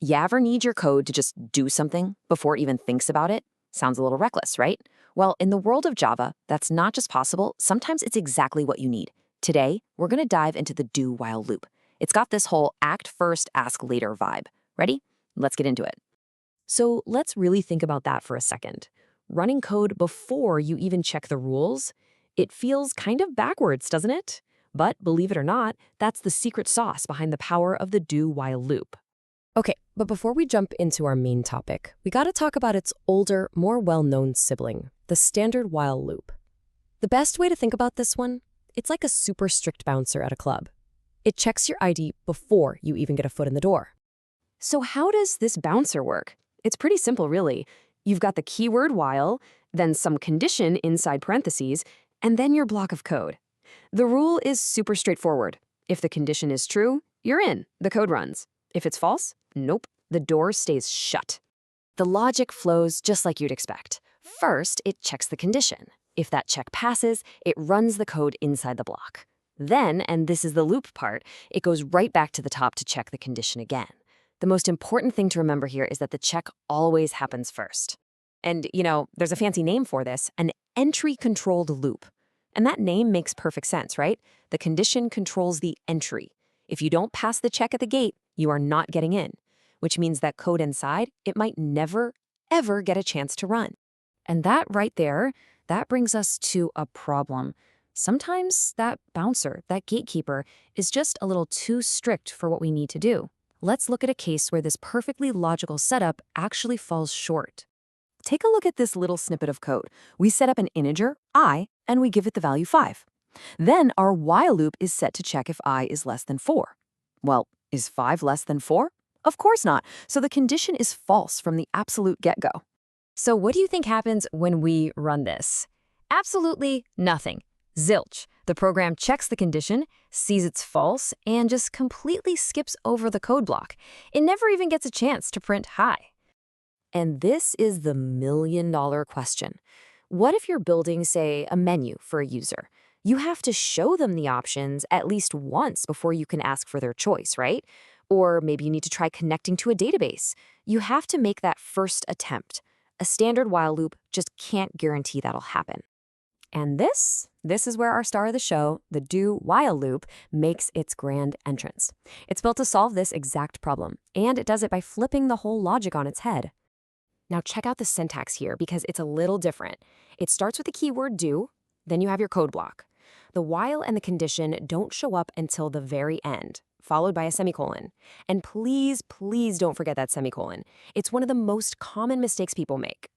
You ever need your code to just do something before it even thinks about it? Sounds a little reckless, right? Well, in the world of Java, that's not just possible, sometimes it's exactly what you need. Today, we're going to dive into the do while loop. It's got this whole act first, ask later vibe. Ready? Let's get into it. So let's really think about that for a second. Running code before you even check the rules, it feels kind of backwards, doesn't it? But believe it or not, that's the secret sauce behind the power of the do while loop. Okay, but before we jump into our main topic, we gotta talk about its older, more well-known sibling, the standard while loop. The best way to think about this one, it's like a super strict bouncer at a club. It checks your ID before you even get a foot in the door. So how does this bouncer work? It's pretty simple, really. You've got the keyword while, then some condition inside parentheses, and then your block of code. The rule is super straightforward. If the condition is true, you're in, the code runs. If it's false, nope, the door stays shut. The logic flows just like you'd expect. First, it checks the condition. If that check passes, it runs the code inside the block. Then, and this is the loop part, it goes right back to the top to check the condition again. The most important thing to remember here is that the check always happens first. And, there's a fancy name for this, an entry-controlled loop. And that name makes perfect sense, right? The condition controls the entry. If you don't pass the check at the gate, you are not getting in, which means that code inside, it might never, ever get a chance to run. And that right there, that brings us to a problem. Sometimes that bouncer, that gatekeeper, is just a little too strict for what we need to do. Let's look at a case where this perfectly logical setup actually falls short. Take a look at this little snippet of code. We set up an integer, I, and we give it the value 5. Then our while loop is set to check if I is less than 4. Well, is 5 less than 4? Of course not. So the condition is false from the absolute get-go. So what do you think happens when we run this? Absolutely nothing. Zilch. The program checks the condition, sees it's false, and just completely skips over the code block. It never even gets a chance to print hi. And this is the million-dollar question. What if you're building, say, a menu for a user? You have to show them the options at least once before you can ask for their choice, right? Or maybe you need to try connecting to a database. You have to make that first attempt. A standard while loop just can't guarantee that'll happen. And this is where our star of the show, the do while loop, makes its grand entrance. It's built to solve this exact problem, and it does it by flipping the whole logic on its head. Now check out the syntax here because it's a little different. It starts with the keyword do, then you have your code block. The while and the condition don't show up until the very end, followed by a semicolon. And please, please don't forget that semicolon. It's one of the most common mistakes people make.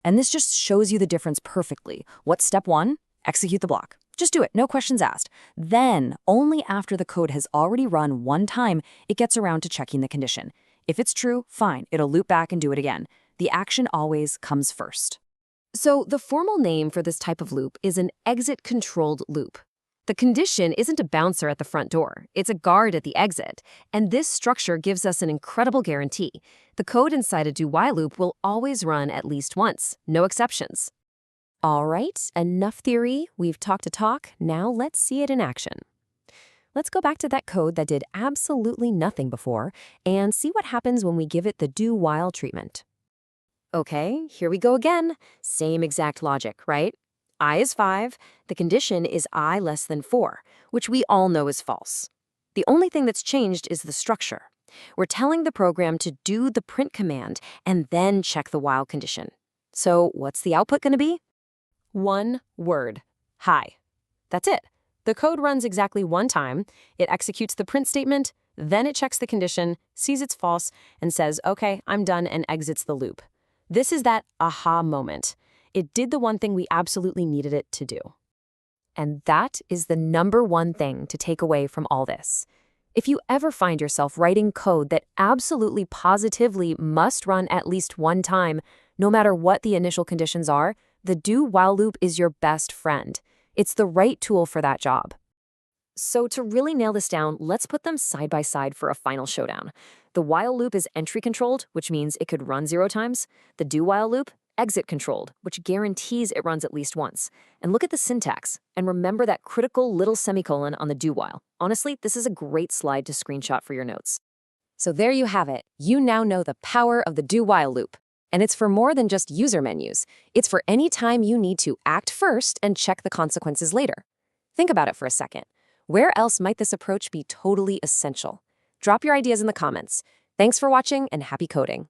And this just shows you the difference perfectly. What's step 1? Execute the block. Just do it, no questions asked. Then, only after the code has already run one time, it gets around to checking the condition. If it's true, fine, it'll loop back and do it again. The action always comes first. So the formal name for this type of loop is an exit-controlled loop. The condition isn't a bouncer at the front door, it's a guard at the exit, and this structure gives us an incredible guarantee. The code inside a do-while loop will always run at least once, no exceptions. All right, enough theory, we've talked the talk, now let's see it in action. Let's go back to that code that did absolutely nothing before and see what happens when we give it the do-while treatment. Okay, here we go again. Same exact logic, right? I is 5, the condition is I less than 4, which we all know is false. The only thing that's changed is the structure. We're telling the program to do the print command and then check the while condition. So what's the output going to be? One word, hi. That's it. The code runs exactly one time, it executes the print statement, then it checks the condition, sees it's false, and says, okay, I'm done, and exits the loop. This is that aha moment. It did the one thing we absolutely needed it to do. And that is the number one thing to take away from all this. If you ever find yourself writing code that absolutely positively must run at least one time, no matter what the initial conditions are, the do while loop is your best friend. It's the right tool for that job. So to really nail this down, let's put them side by side for a final showdown. The while loop is entry controlled, which means it could run 0 times. The do while loop, exit controlled, which guarantees it runs at least once. And look at the syntax, and remember that critical little semicolon on the do while. Honestly, this is a great slide to screenshot for your notes. So there you have it. You now know the power of the do-while loop. And it's for more than just user menus. It's for any time you need to act first and check the consequences later. Think about it for a second. Where else might this approach be totally essential? Drop your ideas in the comments. Thanks for watching and happy coding.